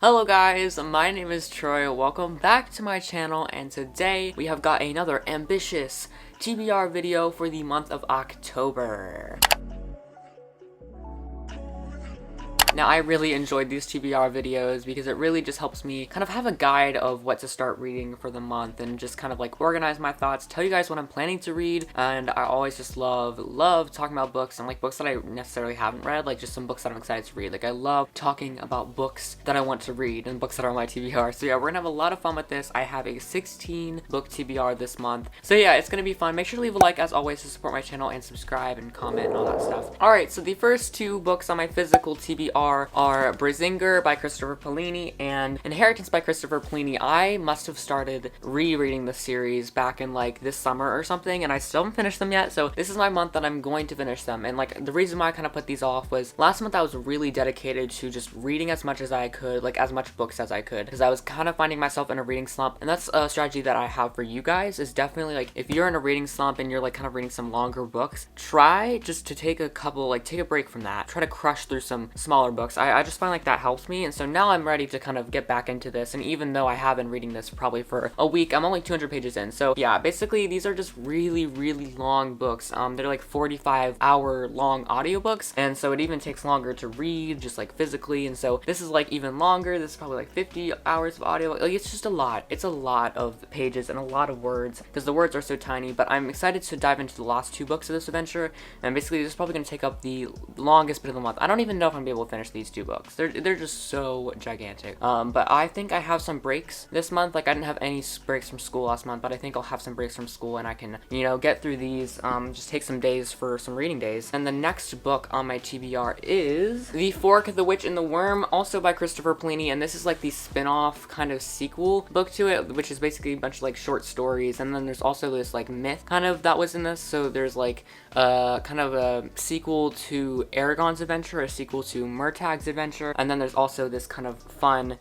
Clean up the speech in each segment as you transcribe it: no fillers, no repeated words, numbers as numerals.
Hello guys, my name is Troy, welcome back to my channel, and today we have got another ambitious TBR video for the month of October. Now, I really enjoyed these TBR videos because it really just helps me kind of have a guide of what to start reading for the month and just kind of like organize my thoughts, tell you guys what I'm planning to read, and I always just love talking about books and like books that I necessarily haven't read, like just some books that I'm excited to read. Like I love talking about books that I want to read and books that are on my TBR. So yeah, we're gonna have a lot of fun with this. I have a 16 book TBR this month. So yeah, it's gonna be fun. Make sure to leave a like as always to support my channel and subscribe and comment and all that stuff. Alright, so the first two books on my physical TBR are Brazinger by Christopher Paolini and Inheritance by Christopher Paolini. I must have started rereading the series back in like this summer or something, and I still haven't finished them yet, so this is my month that I'm going to finish them. And like the reason why I kind of put these off was last month I was really dedicated to just reading as much as I could, like as much books as I could, because I was kind of finding myself in a reading slump. And that's a strategy that I have for you guys, is definitely like if you're in a reading slump and you're like kind of reading some longer books, try just to take a couple, like take a break from that, try to crush through some smaller books. I just find like that helps me, and so now I'm ready to kind of get back into this. And even though I have been reading this probably for a week, I'm only 200 pages in. So yeah, basically these are just really long books. They're like 45-hour long audiobooks, and so it even takes longer to read just like physically, and so this is like even longer. This is probably like 50 hours of audio. Like it's just a lot. It's a lot of pages and a lot of words because the words are so tiny, but I'm excited to dive into the last two books of this adventure, and basically this is probably going to take up the longest bit of the month. I don't even know if I'm going to be able to finish these two books. They're just so gigantic. But I think I have some breaks this month. Like I didn't have any breaks from school last month, but I think I'll have some breaks from school and I can, you know, get through these, just take some days for some reading days. And the next book on my TBR is The Fork, the Witch, and the Worm, also by Christopher Paolini, and this is like the spin-off kind of sequel book to it, which is basically a bunch of like short stories. And then there's also this like myth kind of that was in this, so there's like kind of a sequel to Aragon's adventure, a sequel to Murtag's adventure, and then there's also this kind of fun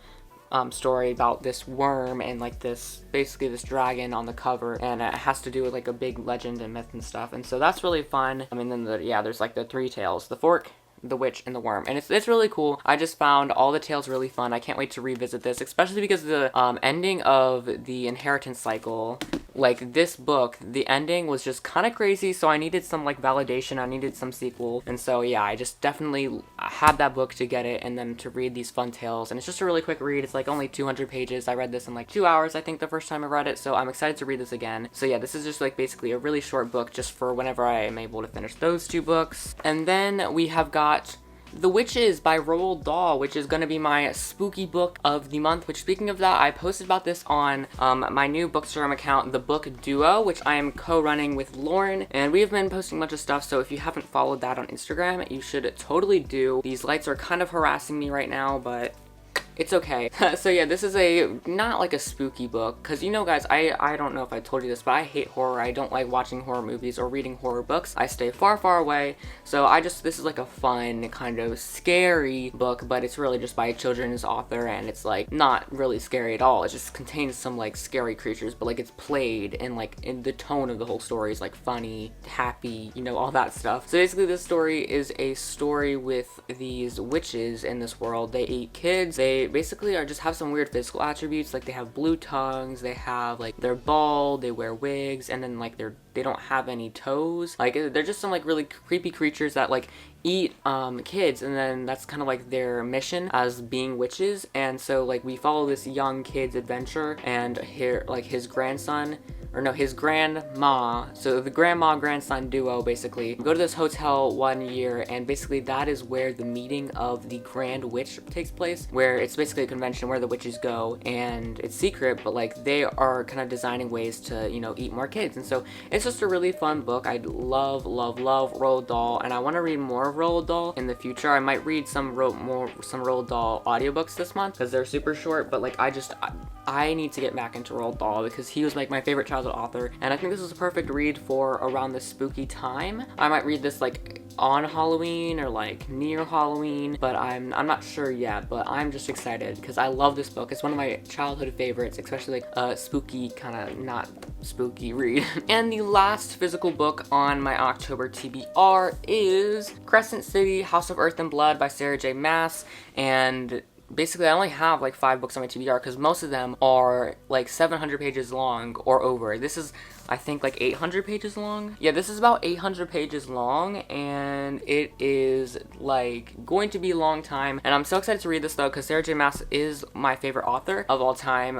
story about this worm and like this, basically this dragon on the cover, and it has to do with like a big legend and myth and stuff, and so that's really fun. I mean, then there's like the three tales: the fork, the witch, and the worm, and it's really cool. I just found all the tales really fun. I can't wait to revisit this, especially because the ending of the inheritance cycle, like this book, the ending was just kind of crazy, so I needed some like validation, I needed some sequel, and so yeah, I just definitely had that book to get it and then to read these fun tales. And it's just a really quick read. It's like only 200 pages. I read this in like 2 hours, I think, the first time I read it, so I'm excited to read this again. So yeah, this is just like basically a really short book just for whenever I am able to finish those two books. And then we have got The Witches by Roald Dahl, which is going to be my spooky book of the month, which, speaking of that, I posted about this on my new Bookstagram account, The Book Duo, which I am co-running with Lauren, and we have been posting a bunch of stuff, so if you haven't followed that on Instagram, you should totally do. These lights are kind of harassing me right now, but it's okay. So yeah, this is not like a spooky book, because you know guys, I don't know if I told you this, but I hate horror. I don't like watching horror movies or reading horror books. I stay far away. So this is like a fun, kind of scary book, but it's really just by a children's author, and it's like not really scary at all. It just contains some like scary creatures, but like it's played and like in the tone of the whole story is like funny, happy, you know, all that stuff. So basically this story is a story with these witches in this world. They eat kids. They basically just have some weird physical attributes, like they have blue tongues, they have like, they're bald, they wear wigs, and then like they don't have any toes. Like they're just some like really creepy creatures that like eat kids, and then that's kind of like their mission as being witches. And so like we follow this young kid's adventure, and here like his grandson, or no, his grandma, so the grandma-grandson duo basically go to this hotel one year, and basically that is where the meeting of the Grand Witch takes place, where it's basically a convention where the witches go, and it's secret, but like they are kind of designing ways to, you know, eat more kids. And so it's just a really fun book. I love Roald Dahl, and I want to read more of Roald Dahl in the future. I might read some Roald Dahl audiobooks this month because they're super short, but like I need to get back into Roald Dahl because he was like my favorite childhood author, and I think this is a perfect read for around this spooky time. I might read this like on Halloween or like near Halloween, but I'm not sure yet, but I'm just excited because I love this book. It's one of my childhood favorites, especially like a spooky kind of not spooky read. And the last physical book on my October TBR is Crescent City, House of Earth and Blood by Sarah J. Maas, and basically I only have like 5 books on my TBR because most of them are like 700 pages long or over. This is, I think, like 800 pages long. Yeah, this is about 800 pages long, and it is like going to be a long time. And I'm so excited to read this though, because Sarah J. Maas is my favorite author of all time,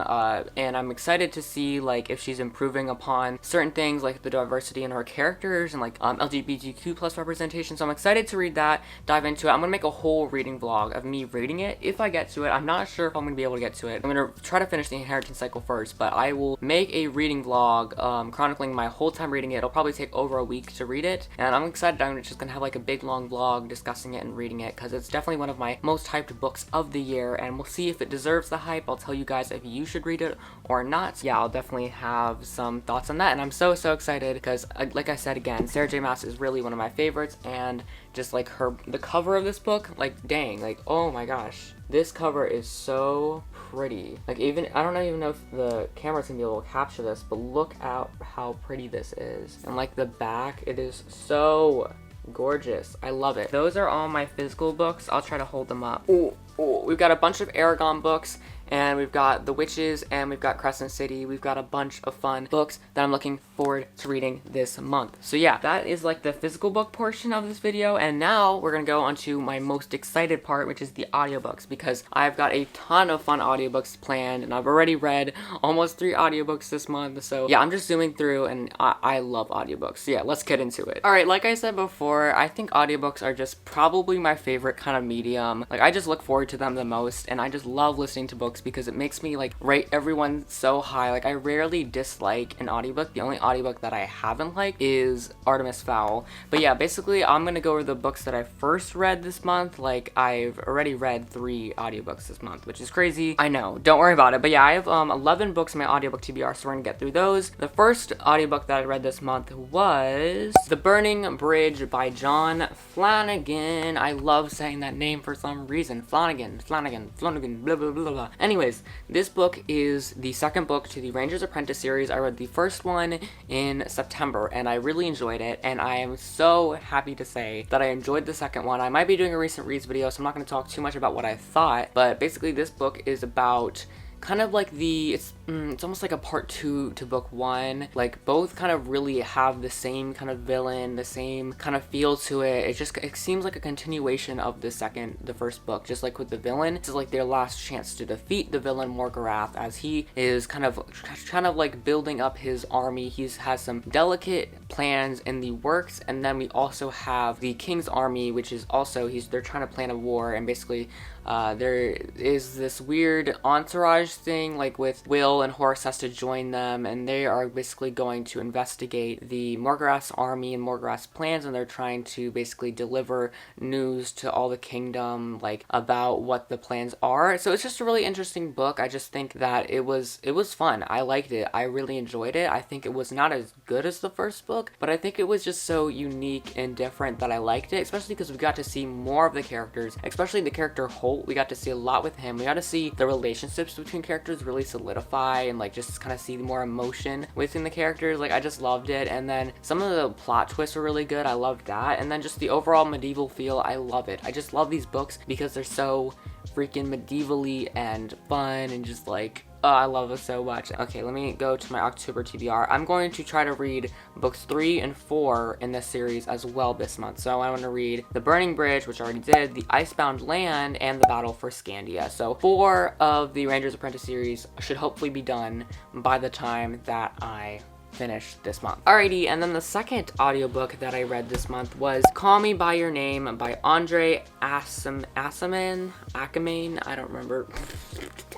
and I'm excited to see like if she's improving upon certain things like the diversity in her characters and like LGBTQ plus representation. So I'm excited to read that, dive into it. I'm gonna make a whole reading vlog of me reading it if I get to it. I'm not sure if I'm gonna be able to get to it. I'm gonna try to finish the Inheritance cycle first, but I will make a reading vlog chronicling my whole time reading it. It'll probably take over a week to read it, and I'm excited. I'm just gonna have like a big long vlog discussing it and reading it, because it's definitely one of my most hyped books of the year, and we'll see if it deserves the hype. I'll tell you guys if you should read it or not. Yeah, I'll definitely have some thoughts on that, and I'm so excited because like I said again, Sarah J. Maas is really one of my favorites, and just like the cover of this book, like dang, like oh my gosh, this cover is so pretty. Like even, I don't even know if the camera's gonna be able to capture this, but look at how pretty this is. And like the back, it is so gorgeous. I love it. Those are all my physical books. I'll try to hold them up. Ooh, we've got a bunch of Aragon books, and we've got The Witches, and we've got Crescent City. We've got a bunch of fun books that I'm looking forward to reading this month. So yeah, that is like the physical book portion of this video, and now we're gonna go on to my most excited part, which is the audiobooks, because I've got a ton of fun audiobooks planned, and I've already read almost 3 audiobooks this month. So yeah, I'm just zooming through, and I love audiobooks. So yeah, let's get into it. Alright, like I said before, I think audiobooks are just probably my favorite kind of medium. Like I just look forward to them the most, and I just love listening to books because it makes me like rate everyone so high. Like I rarely dislike an audiobook. The only audiobook that I haven't liked is Artemis Fowl. But yeah, basically I'm gonna go over the books that I first read this month. Like I've already read 3 audiobooks this month, which is crazy. I know, don't worry about it. But yeah, I have 11 books in my audiobook TBR, so we're gonna get through those. The first audiobook that I read this month was The Burning Bridge by John Flanagan. I love saying that name for some reason. Flanagan, blah blah blah blah. Anyways, this book is the second book to the Ranger's Apprentice series. I read the first one in September, and I really enjoyed it, and I am so happy to say that I enjoyed the second one. I might be doing a recent reads video, so I'm not going to talk too much about what I thought, but basically this book is about kind of like it's almost like a part 2 to book 1. Like both kind of really have the same kind of villain, the same kind of feel to it. It seems like a continuation of the first book, just like with the villain. This is like their last chance to defeat the villain Morgorath, as he is kind of like building up his army. He has some delicate plans in the works, and then we also have the King's army, which is also they're trying to plan a war, and basically there is this weird entourage thing, like with Will and Horace has to join them, and they are basically going to investigate the Morgorath's army and Morgorath's plans, and they're trying to basically deliver news to all the kingdom, like about what the plans are. So it's just a really interesting book. I just think that it was fun. I liked it. I really enjoyed it. I think it was not as good as the first book, but I think it was just so unique and different that I liked it, especially because we got to see more of the characters, especially the character Holt. We got to see a lot with him. We got to see the relationships between characters really solidify, and like just kind of see more emotion within the characters. Like I just loved it, and then some of the plot twists were really good. I loved that, and then just the overall medieval feel. I love it. I just love these books because they're so freaking medievally and fun, and just like I love it so much. Okay, let me go to my October TBR. I'm going to try to read books 3 and 4 in this series as well this month. So I want to read The Burning Bridge, which I already did, The Icebound Land, and The Battle for Scandia. So 4 of the Ranger's Apprentice series should hopefully be done by the time that I finish this month. Alrighty, and then the second audiobook that I read this month was Call Me By Your Name by Andre Ackerman. I don't remember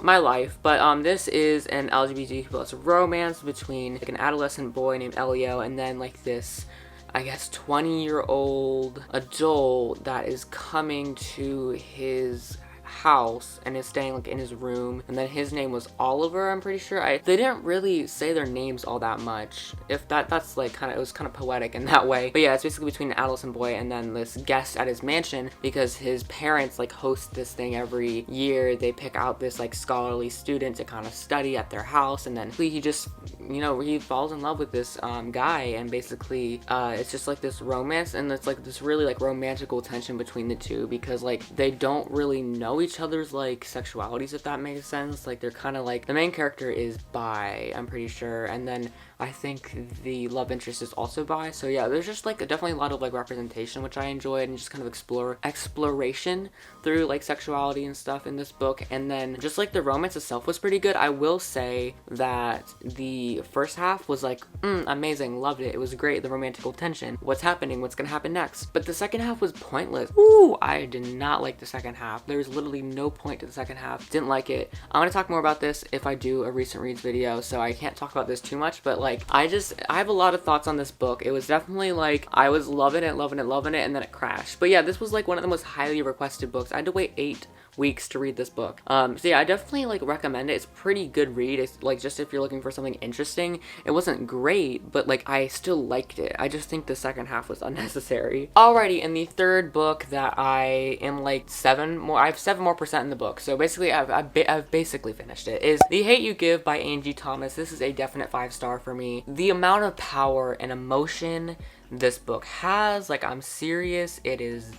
my life, but this is an LGBTQ plus romance between like an adolescent boy named Elio, and then like this, I guess, 20-year-old adult that is coming to his house and is staying like in his room, and then his name was Oliver, I'm pretty sure. They didn't really say their names all that much. If that's like it was kind of poetic in that way. But yeah, it's basically between an adolescent boy and then this guest at his mansion, because his parents like host this thing every year. They pick out this like scholarly student to kind of study at their house, and then he just, he falls in love with this guy, and basically it's just like this romance, and it's like this really like romantical tension between the two, because like they don't really know know each other's like sexualities, if that makes sense. Like they're kind of like, the main character is bi, I'm pretty sure, and then I think the love interest is also bi. So yeah, there's just like definitely a lot of like representation, which I enjoyed, and just kind of exploration through like sexuality and stuff in this book. And then just like the romance itself was pretty good. I will say that the first half was like amazing, loved it. It was great, the romantical tension, what's happening, what's gonna happen next. But the second half was pointless. Ooh, I did not like the second half. There's literally no point to the second half. Didn't like it. I'm gonna talk more about this if I do a recent reads video, so I can't talk about this too much, but like I have a lot of thoughts on this book. It was definitely like I was loving it, and then it crashed. But yeah, this was like one of the most highly requested books. I had to wait 8 weeks to read this book. So yeah, I definitely like recommend it. It's a pretty good read. It's like, just if you're looking for something interesting. It wasn't great, but like I still liked it. I just think the second half was unnecessary. Alrighty, in the third book that I am like I have 7 more percent in the book. So basically I've basically finished it, is The Hate You Give by Angie Thomas. This is a definite 5-star for me. The amount of power and emotion this book has, like, I'm serious, it is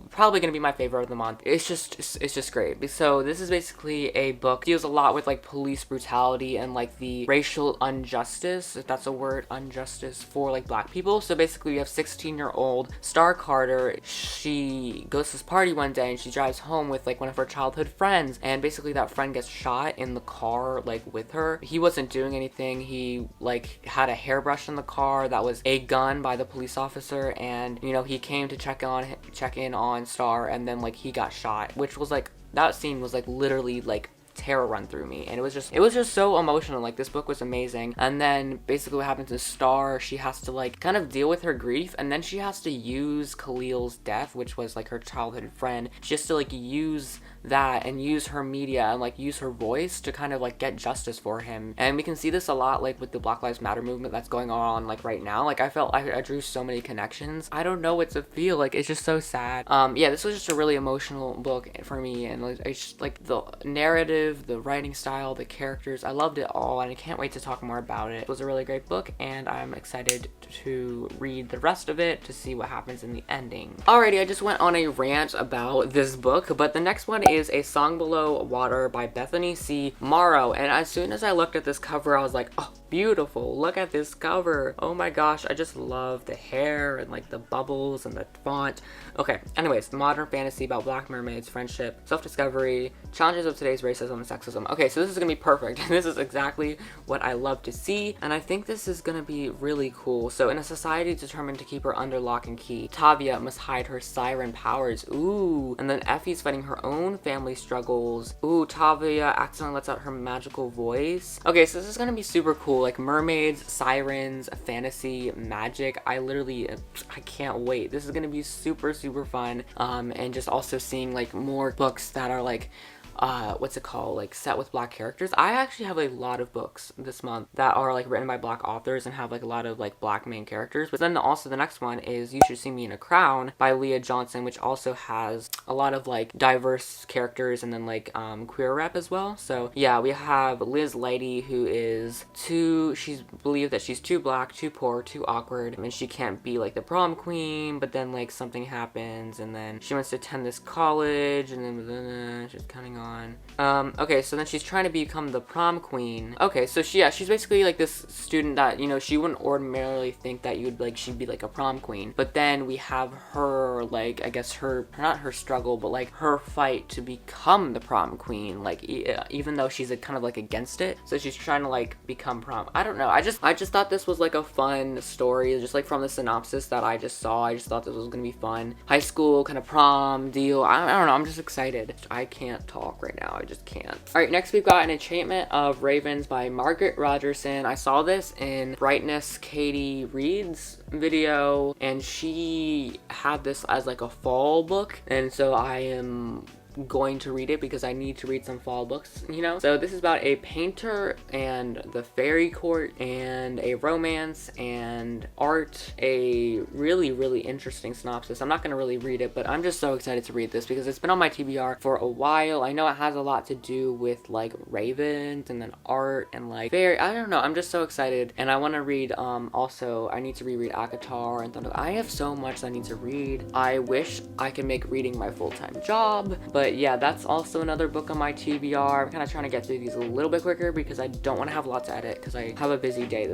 probably gonna be my favorite of the month. It's just great. So this is basically a book, deals a lot with like police brutality and like the racial injustice, if that's a word, injustice for like black people. So basically we have 16-year-old Star Carter. She goes to this party one day and she drives home with like one of her childhood friends, and basically that friend gets shot in the car like with her. He wasn't doing anything. He like had a hairbrush in the car that was a gun by the police officer, and you know, he came to check in on Star, and then like he got shot, which was like, that scene was like literally like terror run through me, and it was just so emotional. Like, this book was amazing. And then basically what happens to Star, she has to like kind of deal with her grief, and then she has to use Khalil's death, which was like her childhood friend. She has to like use that and use her media and like use her voice to kind of like get justice for him. And we can see this a lot like with the Black Lives Matter movement that's going on like right now. Like, I felt I drew so many connections. I don't know what to feel. Like, it's just so sad. Yeah, this was just a really emotional book for me, and like, it's just like the narrative, the writing style, the characters, I loved it all, and I can't wait to talk more about it. It was a really great book, and I'm excited to read the rest of it to see what happens in the ending. Alrighty, I just went on a rant about this book, but the next one is A Song Below Water by Bethany C. Morrow. And as soon as I looked at this cover, I was like, oh, beautiful, look at this cover. Oh my gosh, I just love the hair and like the bubbles and the font. Okay, anyways, modern fantasy about black mermaids, friendship, self-discovery, challenges of today's racism and sexism. Okay, so this is gonna be perfect. This is exactly what I love to see, and I think this is gonna be really cool. So in a society determined to keep her under lock and key, Tavia must hide her siren powers. Ooh, and then Effie's fighting her own family struggles. Ooh, Tavia accidentally lets out her magical voice. Okay, so this is gonna be super cool. Like, mermaids, sirens, fantasy, magic. I can't wait. This is gonna be super fun. And just also seeing like more books that are like what's it called, like set with black characters. I actually have a lot of books this month that are like written by black authors and have like a lot of like black main characters. But then also the next one is You Should See Me in a Crown by Leah Johnson, which also has a lot of like diverse characters and then like queer rep as well. So yeah, we have Liz Leidy, who is she's believed that she's too black, too poor, too awkward, and she can't be like the prom queen, but then like something happens and then she wants to attend this college, and then she's counting on. Okay, so then she's trying to become the prom queen. Okay, so she's basically like this student that, you know, she wouldn't ordinarily think that she'd be like a prom queen. But then we have her, like, I guess not her struggle, but like her fight to become the prom queen, like even though she's kind of like against it. So she's trying to like become prom. I don't know. I just thought this was like a fun story, just like from the synopsis that I just saw. I just thought this was gonna be fun. High school kind of prom deal. I don't know. I'm just excited. I can't talk right now. I just can't. Alright, next we've got An Enchantment of Ravens by Margaret Rogerson. I saw this in Brightness Katie Reads video, and she had this as like a fall book, and so I am going to read it because I need to read some fall books, you know? So this is about a painter and the fairy court and a romance and art, a really interesting synopsis. I'm not going to really read it, but I'm just so excited to read this because it's been on my TBR for a while. I know it has a lot to do with like ravens and then art and like fairy. I don't know. I'm just so excited, and I want to read also I need to reread Akatar and Thunder. I have so much I need to read. I wish I could make reading my full-time job, but But yeah, that's also another book on my TBR. I'm kind of trying to get through these a little bit quicker because I don't want to have a lot to edit because I have a busy day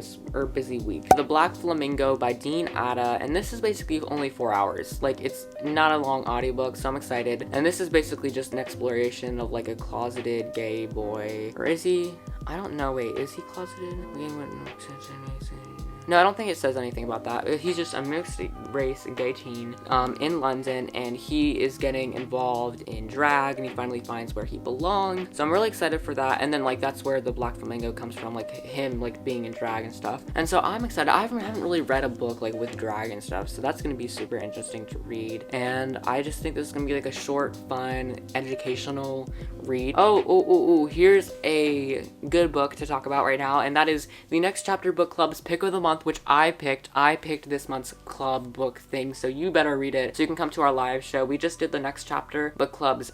busy week. The Black Flamingo by Dean Atta, and this is basically only 4 hours. Like, it's not a long audiobook, so I'm excited. And this is basically just an exploration of like a closeted gay boy. Or is he? I don't know. Wait, is he closeted? No, I don't think it says anything about that. He's just a mixed race gay teen in London, and he is getting involved in drag, and he finally finds where he belongs. So I'm really excited for that. And then like that's where the Black Flamingo comes from, like him like being in drag and stuff. And so I'm excited. I haven't really read a book like with drag and stuff, so that's gonna be super interesting to read. And I just think this is gonna be like a short, fun, educational read. Oh, here's a good book to talk about right now, and that is the Next Chapter Book Club's Pick of the Month, which I picked this month's club book thing, so you better read it so you can come to our live show. We just did the Next Chapter Book Club's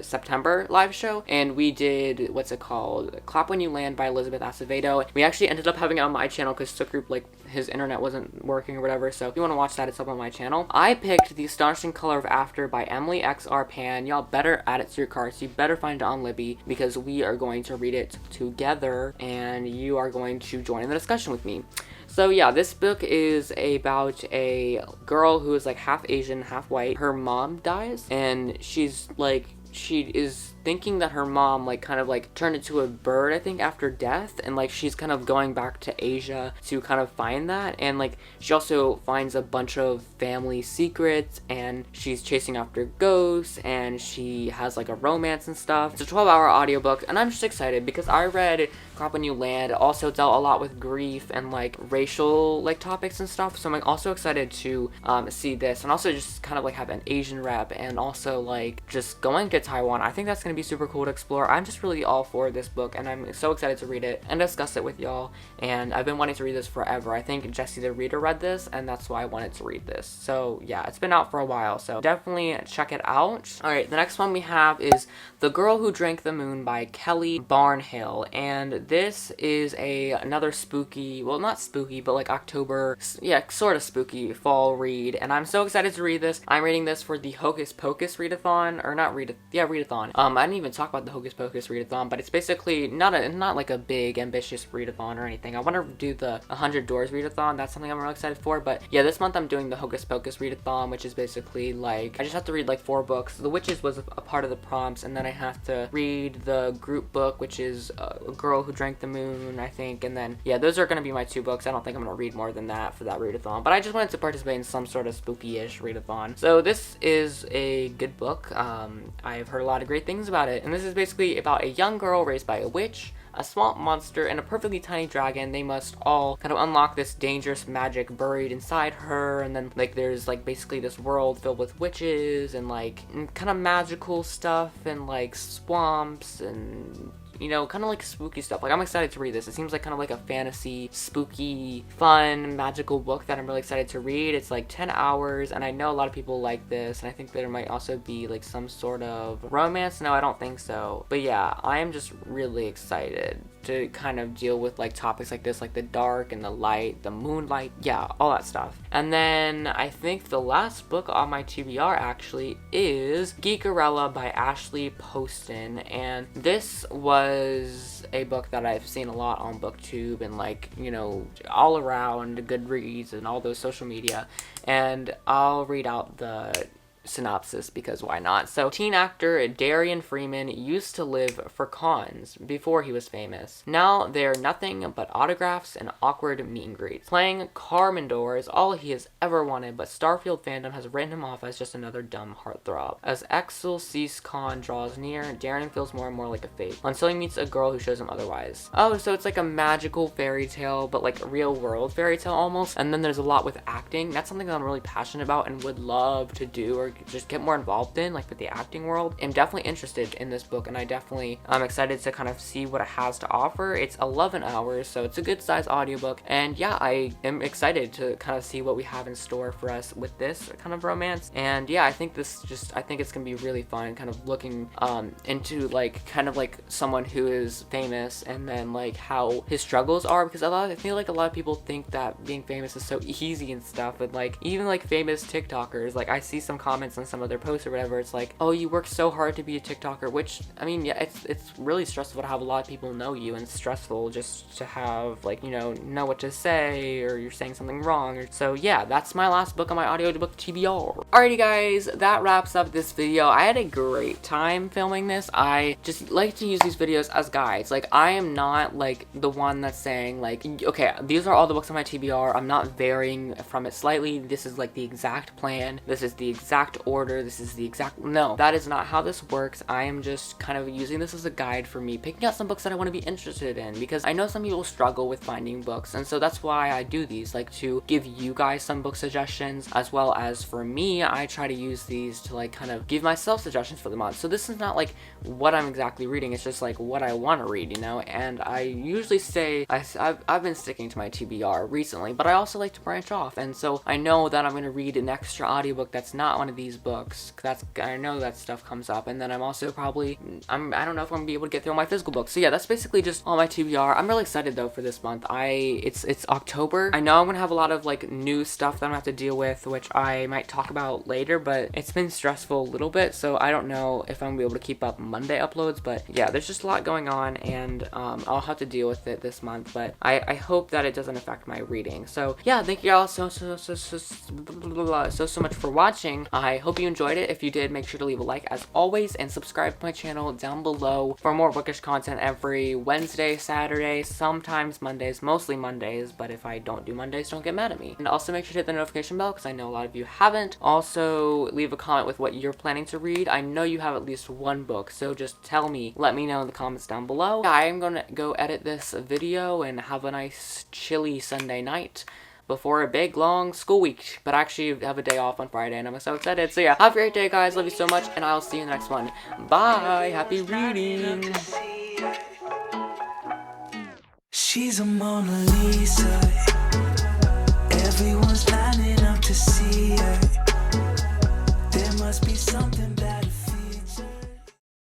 September live show, and we did, what's it called, Clap When You Land by Elizabeth Acevedo. We actually ended up having it on my channel because Sookgroup, like, his internet wasn't working or whatever, so if you want to watch that, it's up on my channel. I picked The Astonishing Color of After by Emily X.R. Pan. Y'all better add it to your carts. You better find it on Libby because we are going to read it together, and you are going to join in the discussion with me. So yeah, this book is about a girl who is like half Asian, half white. Her mom dies, and she's like, she is thinking that her mom like kind of like turned into a bird, I think, after death, and like she's kind of going back to Asia to kind of find that. And like she also finds a bunch of family secrets, and she's chasing after ghosts, and she has like a romance and stuff. It's a 12-hour audiobook, and I'm just excited because I read Clap When You Land also dealt a lot with grief and like racial like topics and stuff, so I'm like also excited to see this, and also just kind of like have an Asian rep, and also like just going to Taiwan. I think that's gonna be super cool to explore. I'm just really all for this book, and I'm so excited to read it and discuss it with y'all. And I've been wanting to read this forever. I think Jessie the Reader read this, and that's why I wanted to read this. So yeah, it's been out for a while, so definitely check it out. All right, the next one we have is The Girl Who Drank the Moon by Kelly Barnhill, and this is another spooky, well, not spooky, but like October, yeah, sort of spooky fall read, and I'm so excited to read this. I'm reading this for the Hocus Pocus readathon, or not readathon. I didn't even talk about the Hocus Pocus readathon, but it's basically not like a big ambitious readathon or anything. I want to do the 100 Doors readathon. That's something I'm really excited for. But yeah, this month I'm doing the Hocus Pocus readathon, which is basically like I just have to read like 4 books. The Witches was a part of the prompts, and then I have to read the group book, which is A Girl Who Drank the Moon, I think. And then yeah, those are going to be my 2 books. I don't think I'm going to read more than that for that readathon, but I just wanted to participate in some sort of spooky-ish readathon. So this is a good book. I've heard a lot of great things about it, and this is basically about a young girl raised by a witch, a swamp monster, and a perfectly tiny dragon. They must all kind of unlock this dangerous magic buried inside her, and then like there's like basically this world filled with witches and like kind of magical stuff and like swamps and, you know, kind of like spooky stuff. Like, I'm excited to read this. It seems like kind of like a fantasy, spooky, fun, magical book that I'm really excited to read. It's like 10 hours, and I know a lot of people like this, and I think there might also be like some sort of romance. No, I don't think so. But yeah, I am just really excited to kind of deal with like topics like this, like the dark and the light, the moonlight, yeah, all that stuff. And then I think the last book on my TBR actually is Geekerella by Ashley Poston, and this was a book that I've seen a lot on Booktube and like, you know, all around Goodreads and all those social media, and I'll read out the synopsis because why not? So, teen actor Darian Freeman used to live for cons before he was famous. Now they're nothing but autographs and awkward meet and greets. Playing Carmendor is all he has ever wanted, but Starfield fandom has written him off as just another dumb heartthrob. As Excelsis Con draws near, Darian feels more and more like a fate, until he meets a girl who shows him otherwise. Oh, so it's like a magical fairy tale, but like a real world fairy tale almost. And then there's a lot with acting. That's something that I'm really passionate about and would love to do or just get more involved in, like with the acting world. I'm definitely interested in this book, and I'm excited to kind of see what it has to offer. It's 11 hours, so it's a good size audiobook, and yeah, I am excited to kind of see what we have in store for us with this kind of romance. And yeah, I think it's gonna be really fun, kind of looking into like kind of like someone who is famous, and then like how his struggles are, because I feel like a lot of people think that being famous is so easy and stuff, and like even like famous TikTokers, like I see some comments comments on some of their posts or whatever, it's like, oh, you work so hard to be a TikToker, which, I mean, yeah, it's really stressful to have a lot of people know you, and it's stressful just to have, like, you know what to say, or you're saying something wrong. So yeah, that's my last book on my audiobook TBR. Alrighty guys, that wraps up this video. I had a great time filming this. I just like to use these videos as guides. Like, I am not like the one that's saying like, okay, these are all the books on my TBR. I'm not varying from it slightly. This is like the exact plan. This is the exact order. This is the exact, no, that is not how this works. I am just kind of using this as a guide for me, picking out some books that I want to be interested in, because I know some people struggle with finding books, and so that's why I do these, like to give you guys some book suggestions, as well as for me, I try to use these to like kind of give myself suggestions for the month. So this is not like what I'm exactly reading, it's just like what I want to read, you know. And I usually say I've been sticking to my TBR recently, but I also like to branch off, and so I know that I'm going to read an extra audiobook that's not one of these books. I know that stuff comes up, and then I'm also probably I don't know if I'm gonna be able to get through all my physical books. So yeah, that's basically just all my TBR. I'm really excited though for this month. It's October. I know I'm gonna have a lot of like new stuff that I'm gonna have to deal with, which I might talk about later, but it's been stressful a little bit, so I don't know if I'm gonna be able to keep up Monday uploads. But yeah, there's just a lot going on, and I'll have to deal with it this month, but I hope that it doesn't affect my reading. So yeah, thank you all so much for watching. I hope you enjoyed it. If you did, make sure to leave a like as always, and subscribe to my channel down below for more bookish content every Wednesday, Saturday, sometimes Mondays, mostly Mondays, but if I don't do Mondays, don't get mad at me. And also make sure to hit the notification bell, because I know a lot of you haven't. Also, leave a comment with what you're planning to read. I know you have at least one book, so just tell me, let me know in the comments down below. I'm gonna go edit this video and have a nice chilly Sunday night before a big long school week, but I actually have a day off on Friday and I'm so excited. So yeah, have a great day guys, love you so much, and I'll see you in the next one. Bye, happy reading. She's a Mona Lisa.